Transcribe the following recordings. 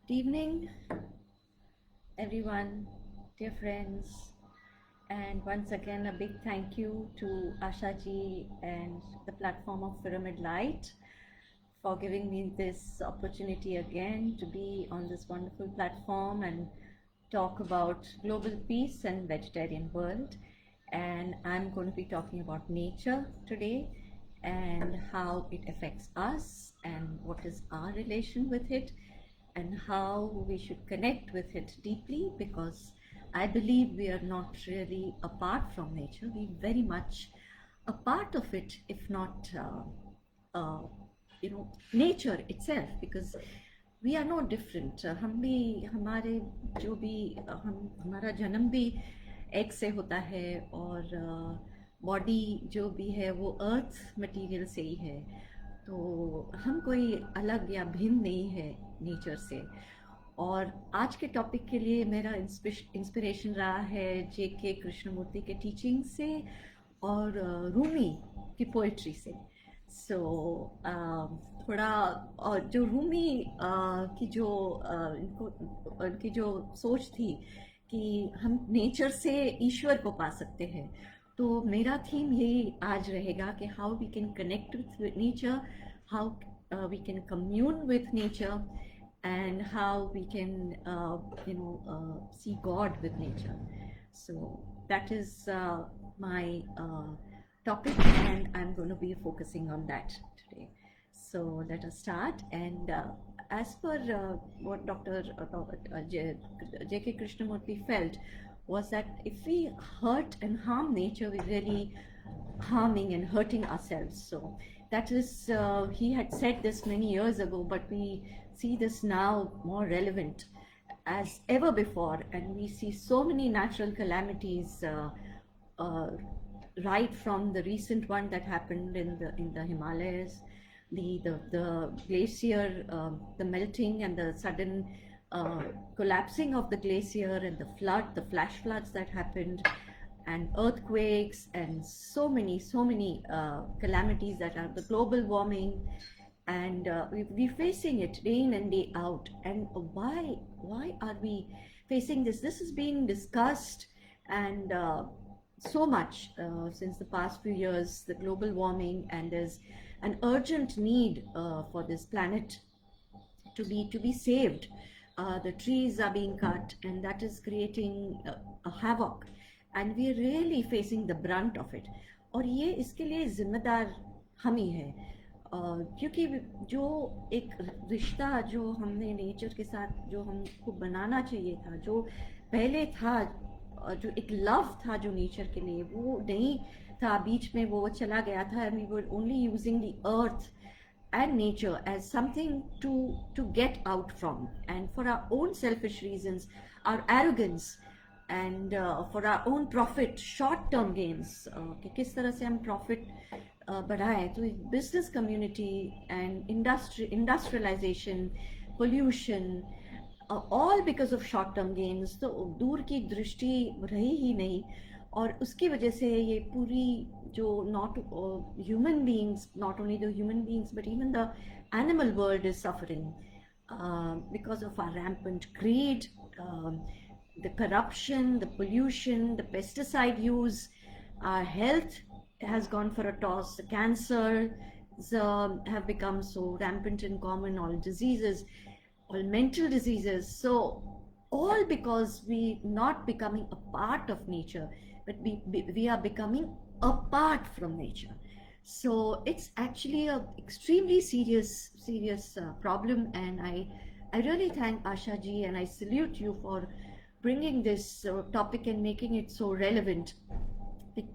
Good evening, everyone, dear friends, and once again a big thank you to Asha ji and the platform of Pyramid Light for giving me this opportunity again to be on this wonderful platform and talk about global peace and vegetarian world. And I'm going to be talking about nature today and how it affects us and what is our relation with it and how we should connect with it deeply, because I believe we are not really apart from nature. We very much a part of it, if not nature itself, because we are no different. हम भी हमारे जो भी हम हमारा जन्म भी egg से होता है, और बॉडी जो भी है वो अर्थ मटेरियल से ही है। तो हम कोई अलग या भिन्न नहीं है नेचर से। और आज के टॉपिक के लिए मेरा इंस्पिरेशन रहा है जेके कृष्णमूर्ति के टीचिंग से और रूमी की पोइट्री से। सो थोड़ा जो रूमी की जो इनको उनकी जो सोच थी कि हम नेचर से ईश्वर को पा सकते हैं, तो मेरा थीम यही आज रहेगा कि how we can connect with nature, how we can commune with nature, and how we can see God with nature. So that is my topic, and I'm going to be focusing on that today. So let us start. And as per what Dr. J.K. Krishnamurti felt, was that if we hurt and harm nature, we're really harming and hurting ourselves. So that is, he had said this many years ago, but we see this now more relevant as ever before, and we see so many natural calamities, uh, right from the recent one that happened in the Himalayas, the glacier, the melting and the sudden collapsing of the glacier, and the flash floods that happened, and earthquakes, and so many calamities that are the global warming. And we're facing it day in and day out. And why are we facing this? This is being discussed, and so much since the past few years, the global warming, and there's an urgent need for this planet to be saved. The trees are being cut, and that is creating a havoc, and we are really facing the brunt of it. और ये इसके लिए जिम्मेदार हम ही हैं, क्योंकि जो एक रिश्ता जो हमने नेचर के साथ जो हमको बनाना चाहिए था, जो पहले था, जो एक लव था जो नेचर के लिए, वो नहीं था, बीच में वो चला गया था, and we were only using the earth and nature as something to get out from, and for our own selfish reasons, our arrogance, and for our own profit, short term gains, कि किस तरह से हम profit बढ़ाएं। तो business community and industrialization, pollution, all because of short term gains, तो दूर की दृष्टि रही ही नहीं, और उसकी वजह से ये पूरी जो not human beings, not only the human beings but even the animal world is suffering because of our rampant greed, the corruption, the pollution, the pesticide use. Our health has gone for a toss. The cancers have become so rampant and common, all diseases, all mental diseases. So all because we not becoming a part of nature, but we are becoming apart from nature. So it's actually a extremely serious problem, and I really thank Asha ji, and I salute you for bringing this topic and making it so relevant,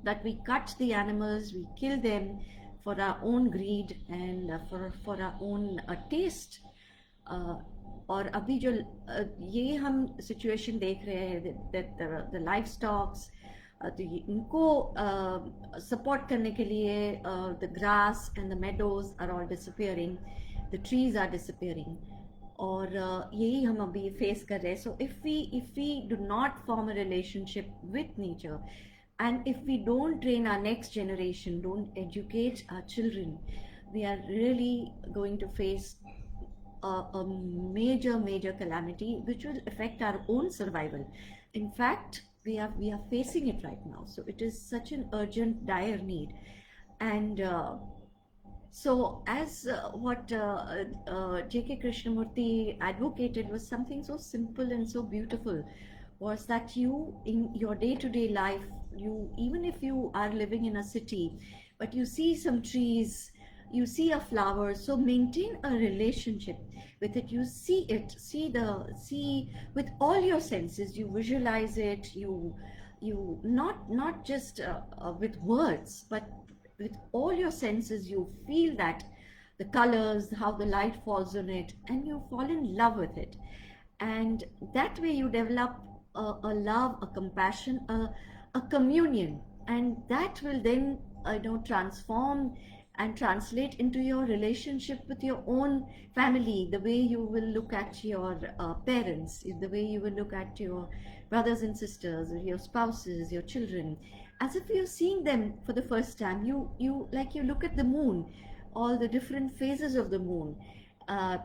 that we cut the animals, we kill them for our own greed, and for our own taste. और अभी जो ये हम situation देख रहे हैं, the life stocks, तो इनको सपोर्ट करने के लिए the grass and the meadows are all disappearing, the trees are disappearing, और यही हम अभी फेस कर रहे हैं. So if we do not form a relationship with nature, and if we don't train our next generation, don't educate our children, we are really going to face a major calamity which will affect our own survival. In fact, we are facing it right now. So it is such an urgent, dire need. And so, as what J.K. Krishnamurti advocated was something so simple and so beautiful, was that you, in your day-to-day life, you, even if you are living in a city, but you see some trees, you see a flower, so maintain a relationship with it. You see it, see with all your senses. You visualize it. You not just with words, but with all your senses. You feel that the colors, how the light falls on it, and you fall in love with it. And that way you develop a love, a compassion, a communion, and that will then transform and translate into your relationship with your own family, the way you will look at your parents, the way you will look at your brothers and sisters, or your spouses, your children, as if you're seeing them for the first time. You like you look at the moon, all the different phases of the moon.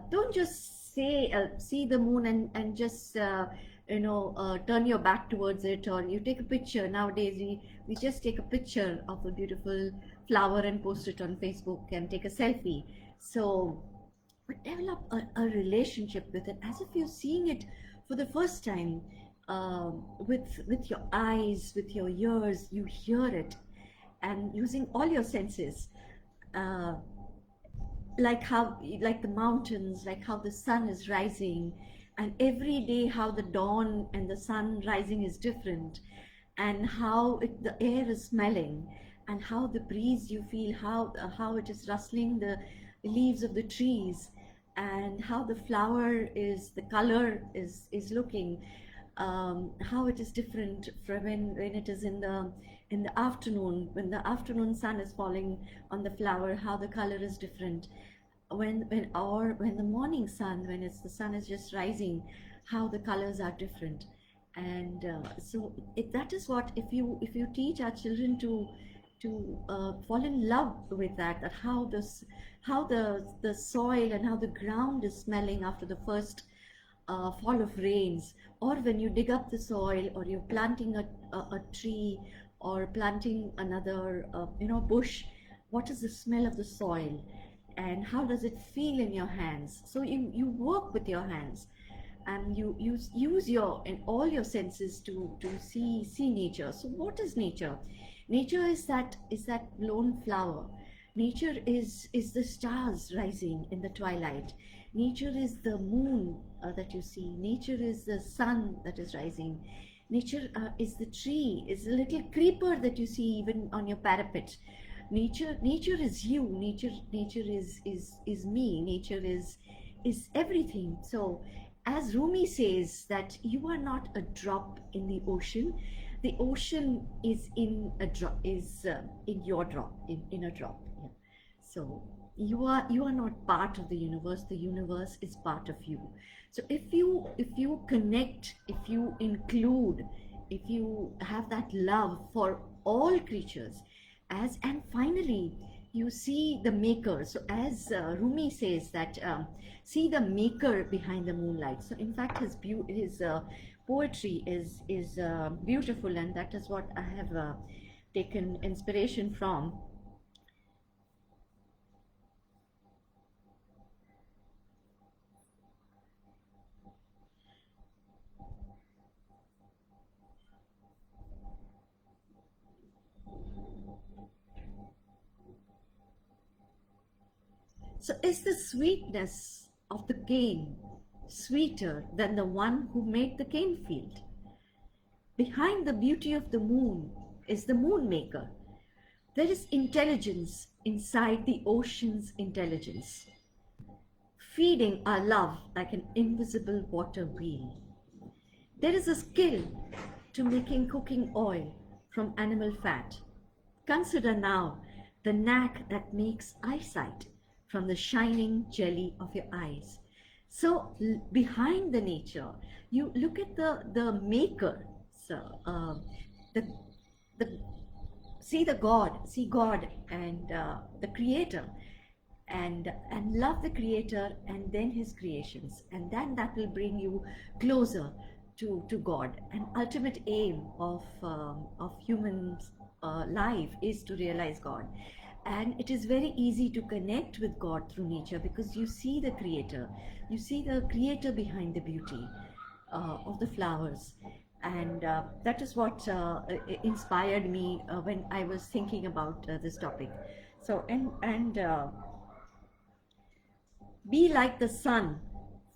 Don't just say see the moon and just turn your back towards it, or you take a picture. Nowadays we just take a picture of a beautiful flower and post it on Facebook and take a selfie. So but develop a relationship with it as if you're seeing it for the first time, with your eyes, with your ears. You hear it, and using all your senses, uh, like how, like the mountains, like how the sun is rising, and every day how the dawn and the sun rising is different, and how the air is smelling, and how the breeze you feel, how it is rustling the leaves of the trees, and how the flower is, the color is looking, how it is different from when it is in the afternoon, when the afternoon sun is falling on the flower, how the color is different. When the morning sun, when it's the sun is just rising, how the colors are different. And so that is what, if you teach our children to fall in love with that how the soil and how the ground is smelling after the first fall of rains, or when you dig up the soil, or you're planting a tree, or planting another bush. What is the smell of the soil, and how does it feel in your hands? So you work with your hands, and you use your and all your senses to see nature. So what is nature? Nature is that blown flower. Nature is the stars rising in the twilight. Nature is the moon that you see. Nature is the sun that is rising. Nature is the tree, is the little creeper that you see even on your parapet. Nature is you. Nature is me. Nature is everything. So as Rumi says, that you are not a drop in the ocean. The ocean is in a drop, is in your drop, in a drop. Yeah. So you are not part of the universe. The universe is part of you. So if you connect, if you include, if you have that love for all creatures, as and finally you see the maker. So as Rumi says that, see the maker behind the moonlight. So in fact his poetry is beautiful, and that is what I have taken inspiration from. So is the sweetness of the cane sweeter than the one who made the cane field? Behind the beauty of the moon is the moon maker. There is intelligence inside the ocean's intelligence, feeding our love like an invisible water wheel. There is a skill to making cooking oil from animal fat. Consider now the knack that makes eyesight from the shining jelly of your eyes. So behind the nature, you look at the maker. So the the see God and the creator, and love the creator and then his creations, and then that will bring you closer to God. An ultimate aim of humans life is to realize God, and it is very easy to connect with God through nature because you see the creator behind the beauty of the flowers. And that is what inspired me when I was thinking about this topic. So and be like the sun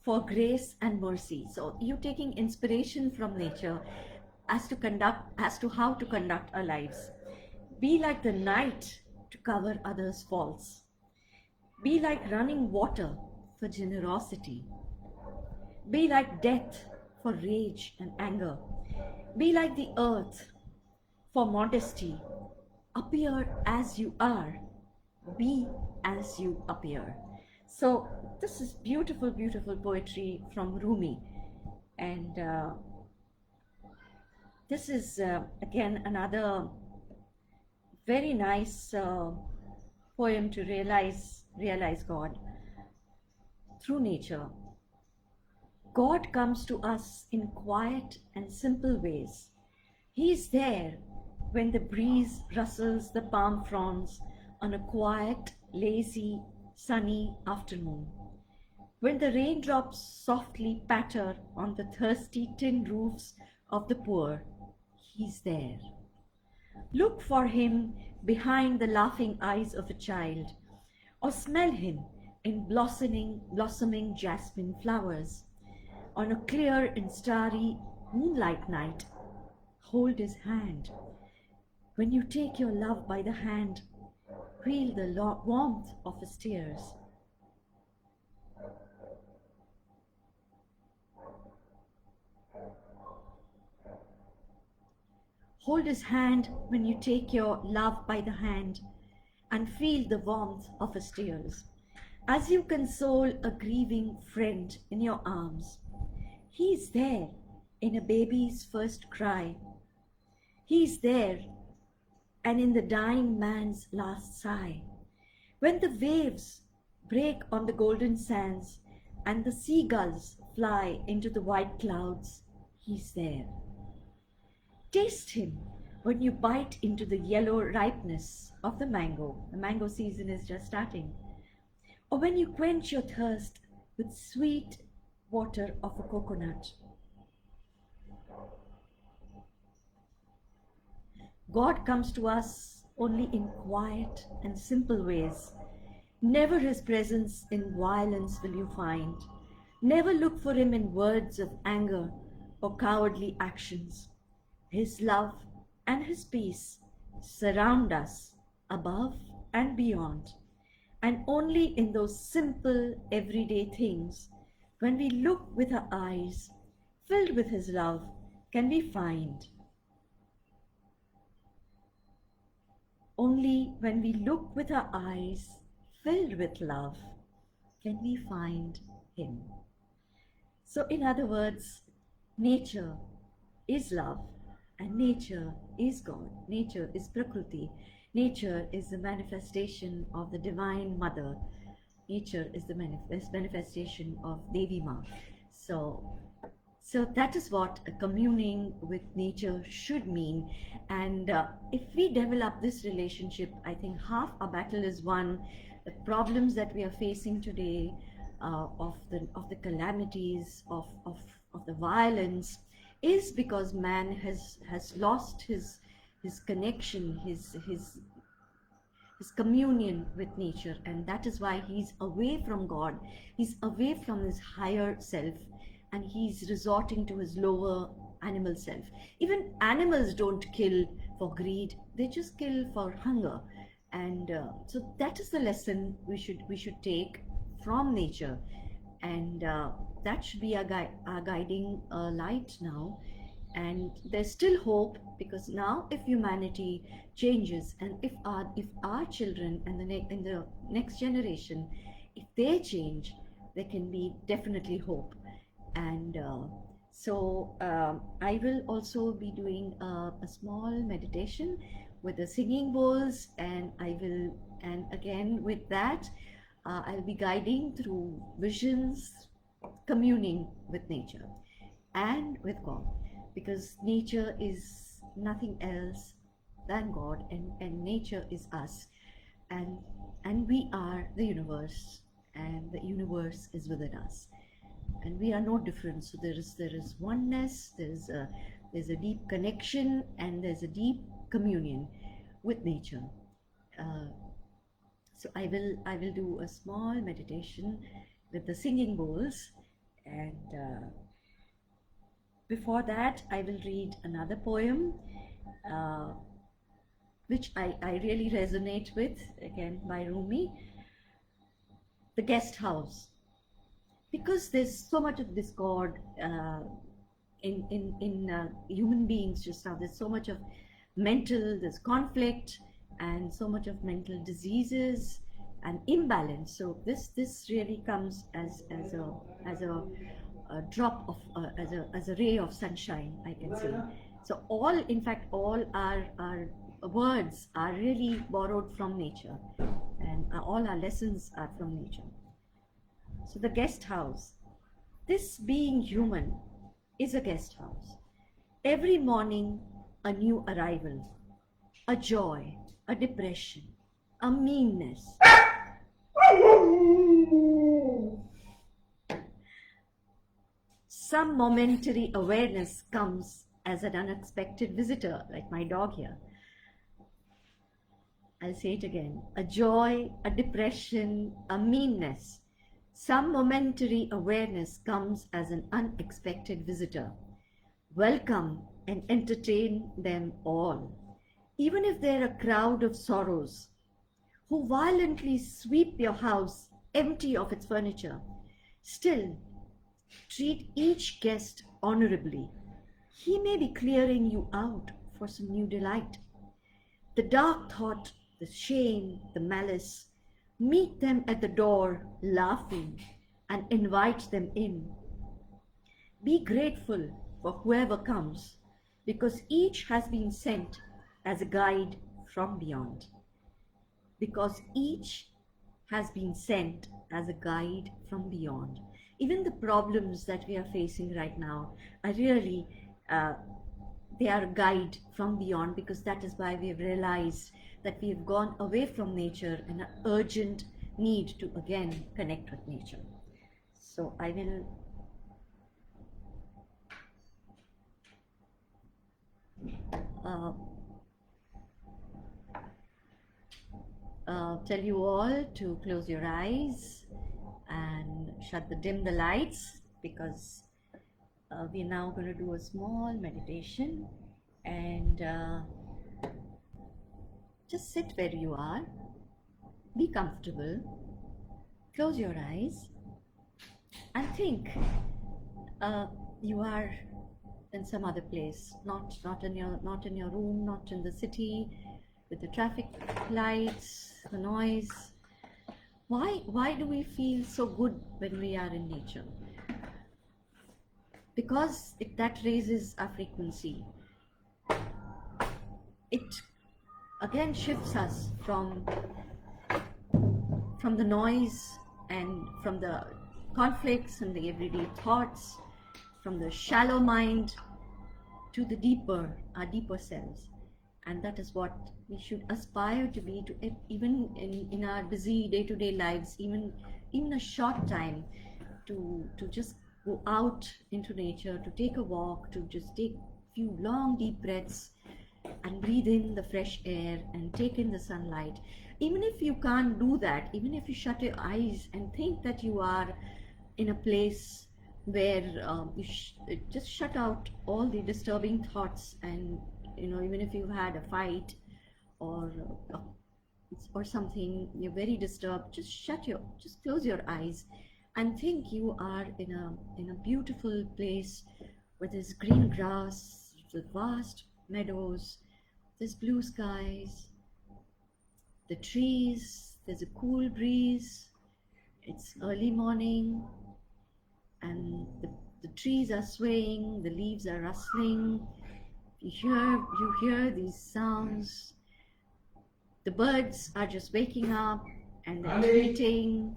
for grace and mercy. So you taking inspiration from nature as to how to conduct our lives. Be like the night to cover others' faults. Be like running water for generosity. Be like death for rage and anger. Be like the earth for modesty. Appear as you are. Be as you appear. So, this is beautiful, beautiful poetry from Rumi. And this is again another very nice poem to realize God through nature. God comes to us in quiet and simple ways. He is there when the breeze rustles the palm fronds on a quiet, lazy, sunny afternoon. When the raindrops softly patter on the thirsty tin roofs of the poor, he's there. Look for him behind the laughing eyes of a child, or smell him in blossoming jasmine flowers. On a clear and starry moonlight night, hold his hand. When you take your love by the hand, feel the warmth of his tears. Hold his hand when you take your love by the hand and feel the warmth of his tears. As you console a grieving friend in your arms, he is there in a baby's first cry. He is there and in the dying man's last sigh. When the waves break on the golden sands and the seagulls fly into the white clouds, he's there. Taste him when you bite into the yellow ripeness of the mango. The mango season is just starting. Or when you quench your thirst with sweet water of a coconut. God comes to us only in quiet and simple ways. Never his presence in violence will you find. Never look for him in words of anger or cowardly actions. His love and his peace surround us above and beyond. And only in those simple everyday things, when we look with our eyes filled with his love, can we find. Only when we look with our eyes filled with love can we find him. So, in other words, nature is love and nature is God. Nature is Prakriti. Nature is the manifestation of the Divine Mother. Nature is the manifestation of Devi Ma. So that is what communing with nature should mean. And if we develop this relationship, I think half our battle is won. The problems that we are facing today, of the calamities, of the violence, is because man has lost his connection, his communion with nature, and that is why he's away from God, he's away from his higher self, and he's resorting to his lower animal self. Even animals don't kill for greed, they just kill for hunger. And so that is the lesson we should take from nature, and that should be our guiding light now. And there's still hope, because now if humanity changes, and if our children and in the next generation, if they change, there can be definitely hope. And I will also be doing a small meditation with the singing bowls, and again with that, I'll be guiding through visions, communing with nature and with God, because nature is nothing else than God, and nature is us, and we are the universe, and the universe is within us, and we are no different. So there is oneness, there's a deep connection, and there's a deep communion with nature. Uh, so I will do a small meditation with the singing bowls, and before that I will read another poem, uh, which I really resonate with, again by Rumi, The Guest House. Because there's so much of discord in human beings just now. There's so much of there's conflict, and so much of mental diseases and imbalance. So this really comes as a drop of as a ray of sunshine, I can say. So all, in fact, all our words are really borrowed from nature, and all our lessons are from nature. So the guest house. This being human is a guest house. Every morning, a new arrival, a joy, a depression, a meanness. Some momentary awareness comes as an unexpected visitor, like my dog here. I'll say it again. A joy, a depression, a meanness. Some momentary awareness comes as an unexpected visitor. Welcome and entertain them all. Even if they're a crowd of sorrows who violently sweep your house empty of its furniture, still treat each guest honorably. He may be clearing you out for some new delight. The dark thought, the shame, the malice, meet them at the door laughing and invite them in. Be grateful for whoever comes, because each has been sent as a guide from beyond. Because each has been sent as a guide from beyond. Even the problems that we are facing right now are really, they are a guide from beyond, because that is why we have realized that we have gone away from nature, and an urgent need to again connect with nature. So I will tell you all to close your eyes and dim the lights, because we're now going to do a small meditation, and just sit where you are, be comfortable, close your eyes, and think you are in some other place, not in your room, not in the city with the traffic lights, the noise. Why do we feel so good when we are in nature? Because that raises our frequency. It again shifts us from the noise and from the conflicts and the everyday thoughts, from the shallow mind to our deeper selves. And that is what we should aspire to be, to even in our busy day-to-day lives, even a short time, to just go out into nature, to take a walk, to just take a few long deep breaths and breathe in the fresh air and take in the sunlight. Even if you can't do that, even if you shut your eyes and think that you are in a place where just shut out all the disturbing thoughts, and even if you've had a fight or something, you're very disturbed, just close your eyes and think you are in a beautiful place where there's green grass, the vast meadows, there's blue skies, the trees, there's a cool breeze, it's early morning, and the trees are swaying, the leaves are rustling, you hear these sounds, the birds are just waking up, and they're tweeting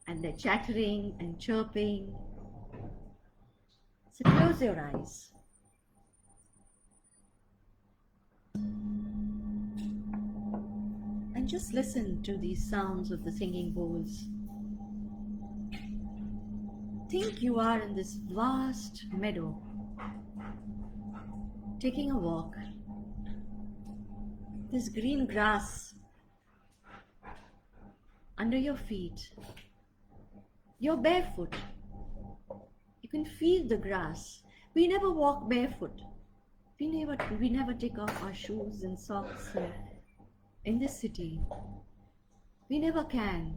and they're chattering and chirping. So close your eyes. And just listen to these sounds of the singing bowls. Think you are in this vast meadow, taking a walk. This green grass under your feet. You're barefoot. You can feel the grass. We never walk barefoot. We never take off our shoes and socks in this city. We never can.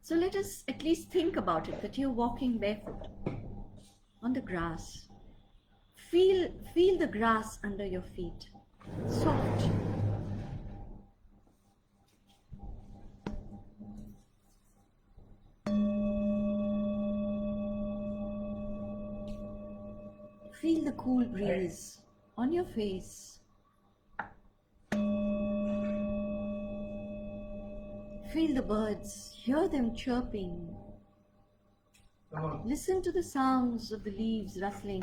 So let us at least think about it, that you're walking barefoot on the grass. Feel the grass under your feet. Soft. Feel the cool breeze on your face. Feel the birds, hear them chirping. Listen to the sounds of the leaves rustling.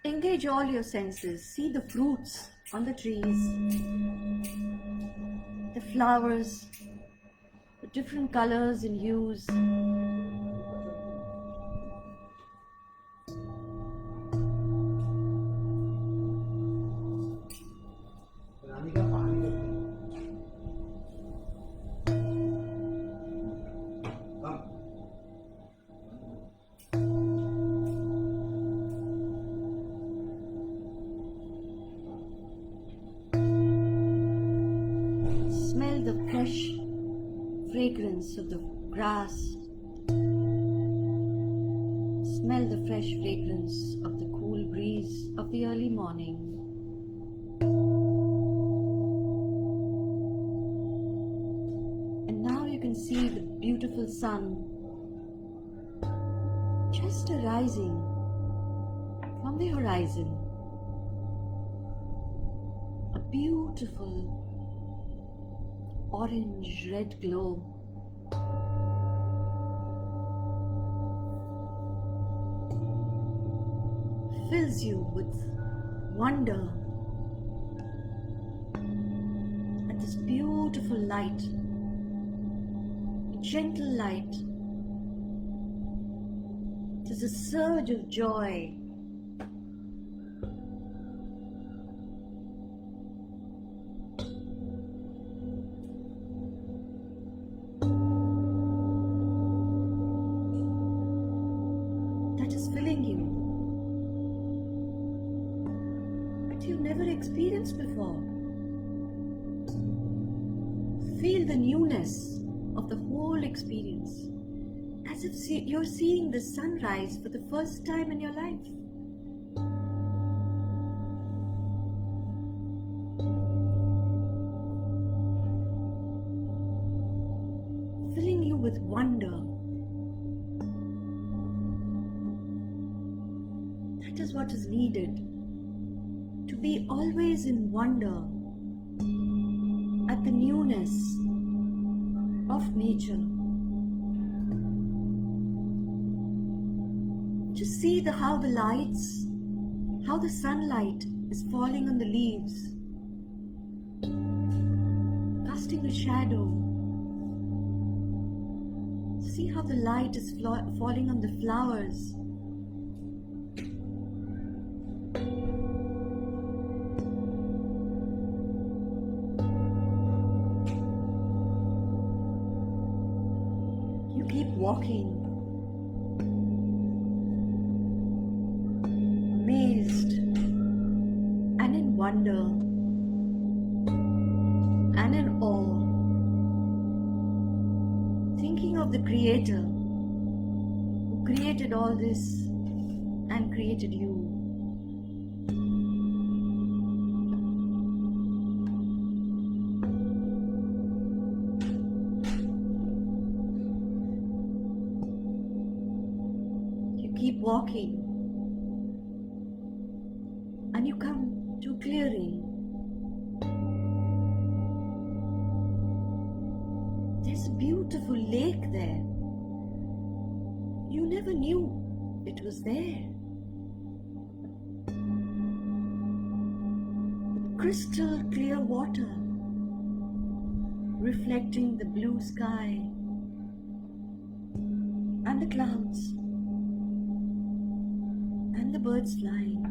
Engage all your senses. See the fruits on the trees, the flowers, the different colors and hues. Smell the fresh fragrance of the grass. Smell the fresh fragrance of the cool breeze of the early morning. And now you can see the beautiful sun just arising from the horizon. A beautiful orange-red glow. Fills you with wonder at this beautiful light, a gentle light. There's a surge of joy. That is filling you, but you've never experienced before. Feel the newness of the whole experience, as if you're seeing the sunrise for the first time in your life. Filling you with wonder. That is what is needed, to be always in wonder at the newness of nature. To see how the sunlight is falling on the leaves, casting a shadow. See how the light is falling on the flowers. You keep walking, amazed and in wonder and in awe, thinking of the Creator who created all this and created you. keep walking, and you come to a clearing. There's a beautiful lake there. You never knew it was there. Crystal clear water, reflecting the blue sky and the clouds and the birds flying.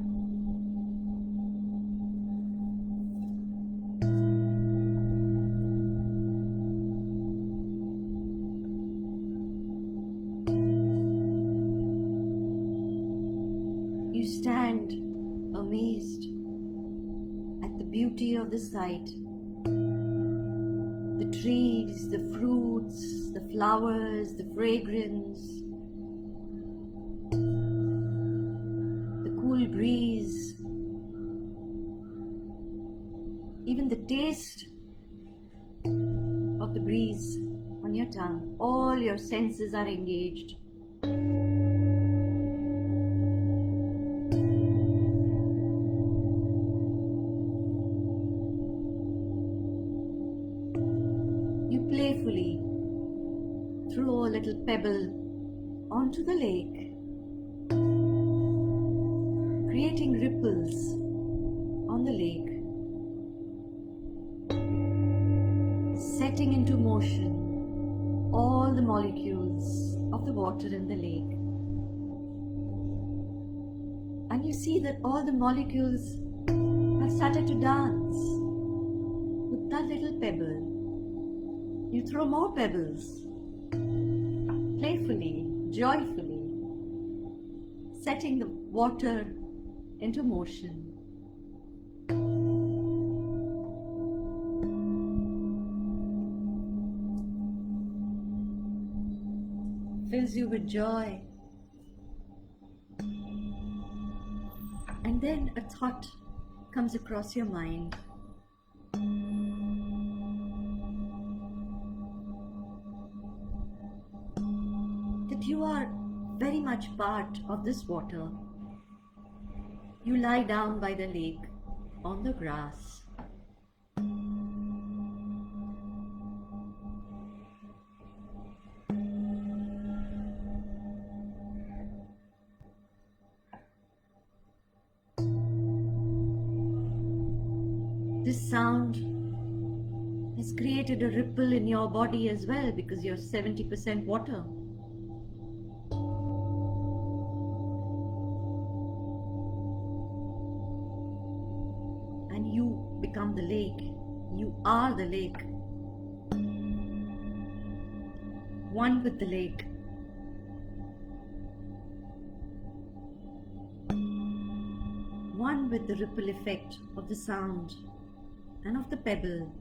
You stand amazed at the beauty of the sight. The trees, the fruits, the flowers, the fragrance, the cool breeze, even the taste of the breeze on your tongue. All your senses are engaged. You playfully throw a little pebble onto the lake, creating ripples on the lake, setting into motion all the molecules of the water in the lake. And you see that all the molecules have started to dance with that little pebble. You throw more pebbles, playfully, joyfully, setting the water into motion. Fills you with joy. And then a thought comes across your mind. That you are very much part of this water. You lie down by the lake on the grass. This sound has created a ripple in your body as well, because you're 70% water. And you become the lake. You are the lake. One with the lake. One with the ripple effect of the sound and of the pebble.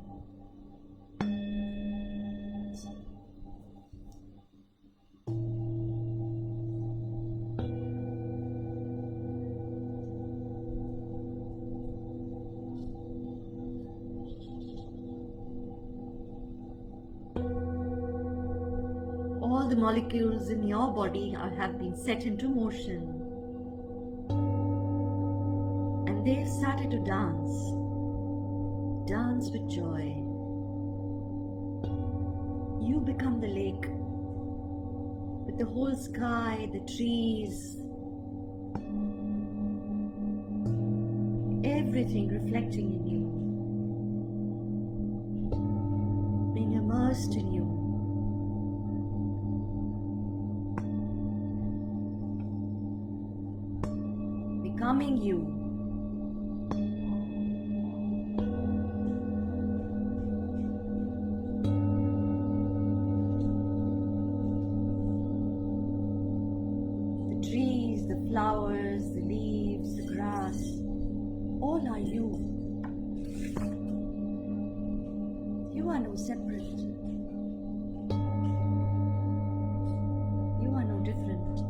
All the molecules in your body have been set into motion, and they've started to dance. Dance with joy. You become the lake, with the whole sky, the trees, everything reflecting in you, being immersed in you. Becoming you. The flowers, the leaves, the grass, all are you. You are no separate. You are no different.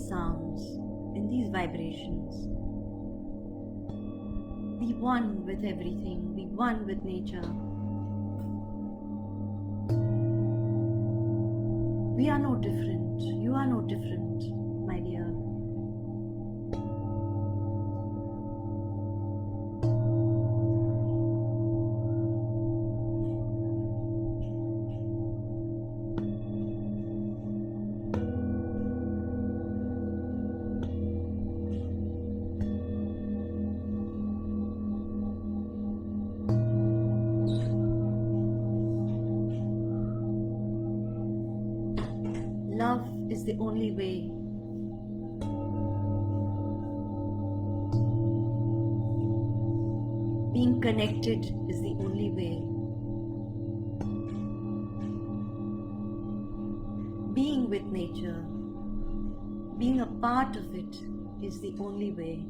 these sounds, in these vibrations. Be one with everything, be one with nature. We are no different, you are no different, my dear. Love is the only way. Being connected is the only way. Being with nature, being a part of it is the only way.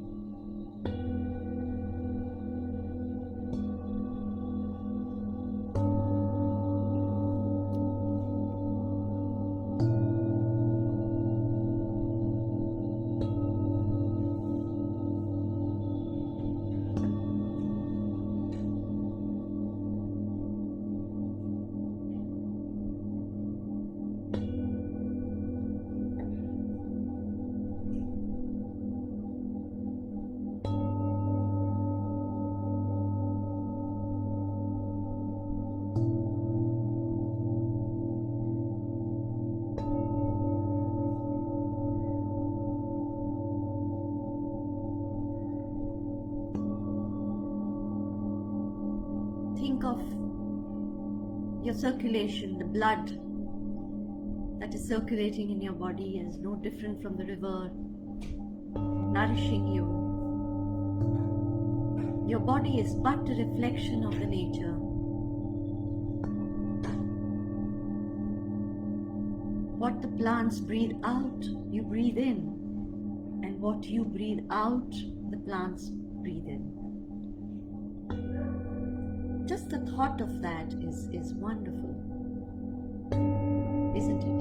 Think of your circulation, the blood that is circulating in your body is no different from the river, nourishing you. Your body is but a reflection of the nature. What the plants breathe out, you breathe in. And what you breathe out, the plants breathe in. Just the thought of that is wonderful, isn't it?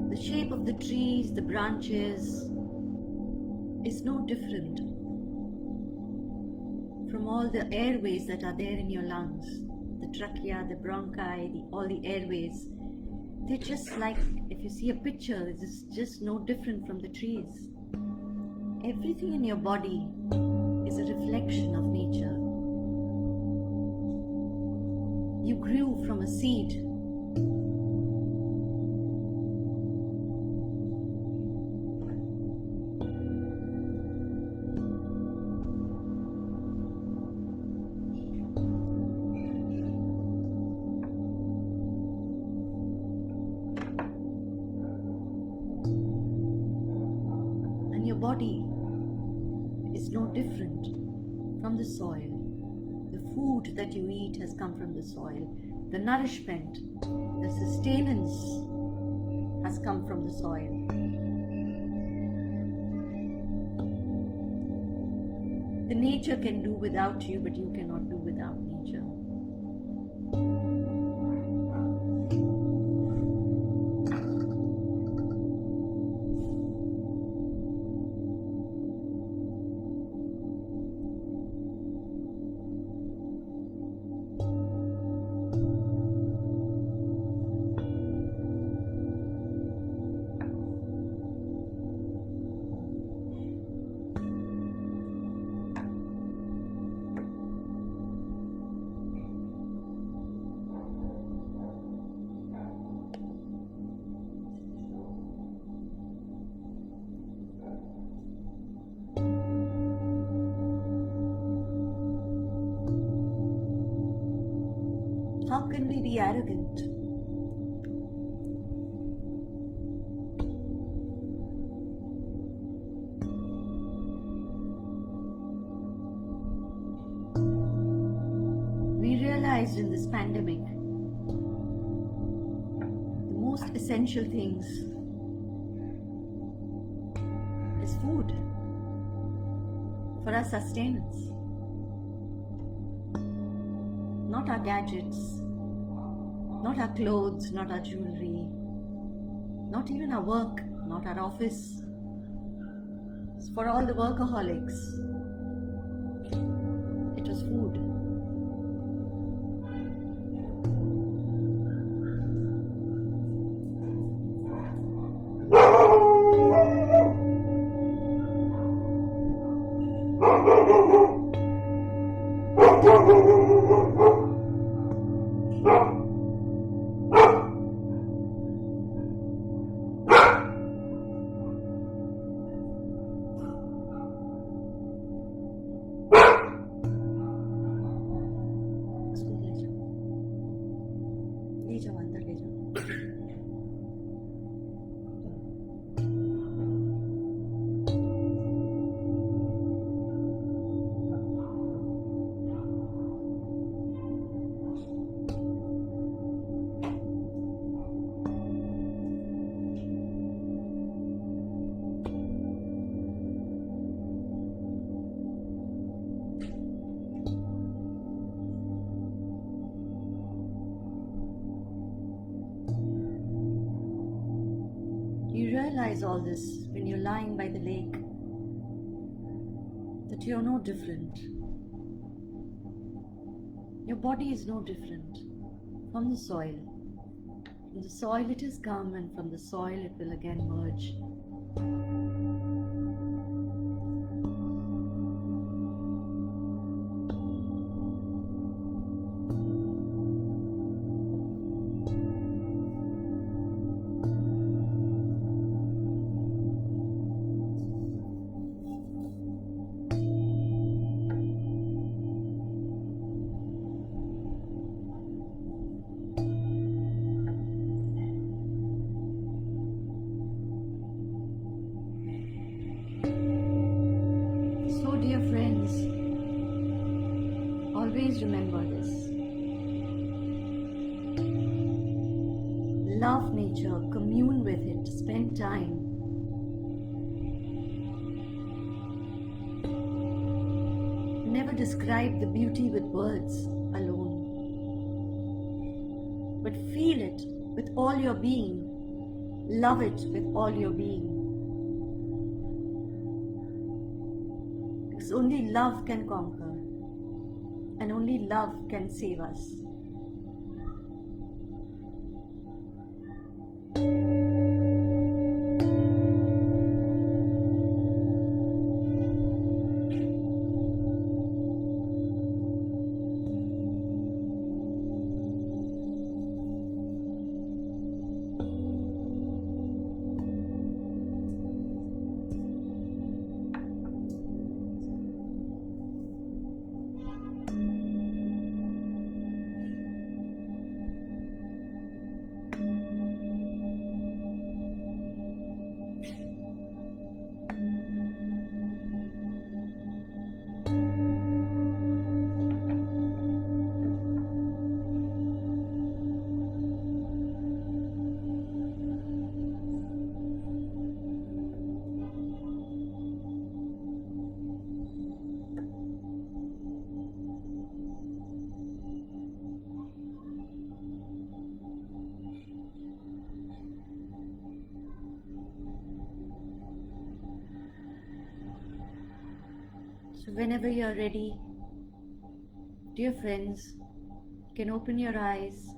The shape of the trees, the branches is no different from all the airways that are there in your lungs, the trachea, the bronchi, all the airways. They're just like, if you see a picture, it's just no different from the trees. Everything in your body is a reflection of nature. You grew from a seed. Your body is no different from the soil. The food that you eat has come from the soil. The nourishment, the sustenance has come from the soil. The nature can do without you, but you cannot do without nature. How can we be arrogant? We realized in this pandemic, the most essential things is food for our sustenance. not our gadgets, not our clothes, not our jewelry, not even our work, not our office. For all the workaholics, it was food. ले जाओ अंदर ले जाओ। You realize all this when you're lying by the lake, that you're no different. Your body is no different from the soil. From the soil it has come, and from the soil it will again merge. So, dear friends, always remember this. Love nature, commune with it, spend time. Never describe the beauty with words alone, but feel it with all your being. Love it with all your being. Because only love can conquer, and only love can save us. So whenever you're ready, dear friends, you can open your eyes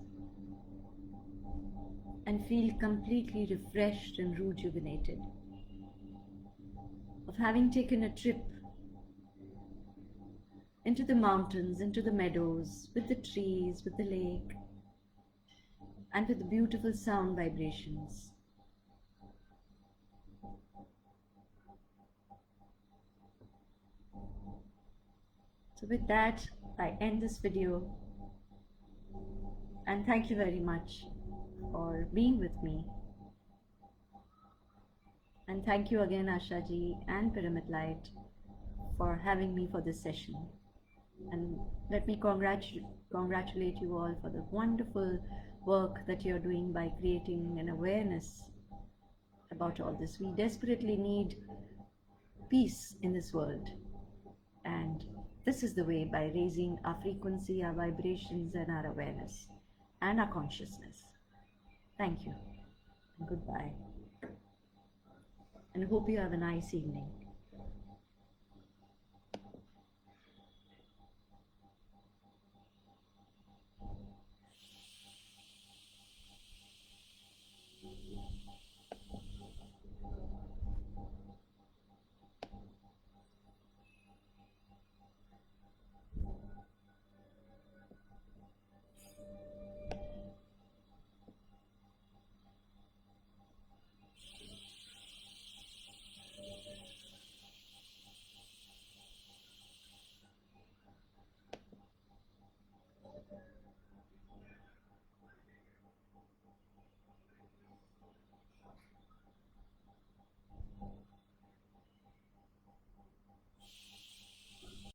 and feel completely refreshed and rejuvenated of having taken a trip into the mountains, into the meadows, with the trees, with the lake, and with the beautiful sound vibrations. So with that, I end this video, and thank you very much for being with me. And thank you again, Asha ji and Pyramid Light, for having me for this session. And let me congratulate you all for the wonderful work that you're doing by creating an awareness about all this. We desperately need peace in this world, and this is the way, by raising our frequency, our vibrations, and our awareness and our consciousness. Thank you and goodbye, and hope you have a nice evening.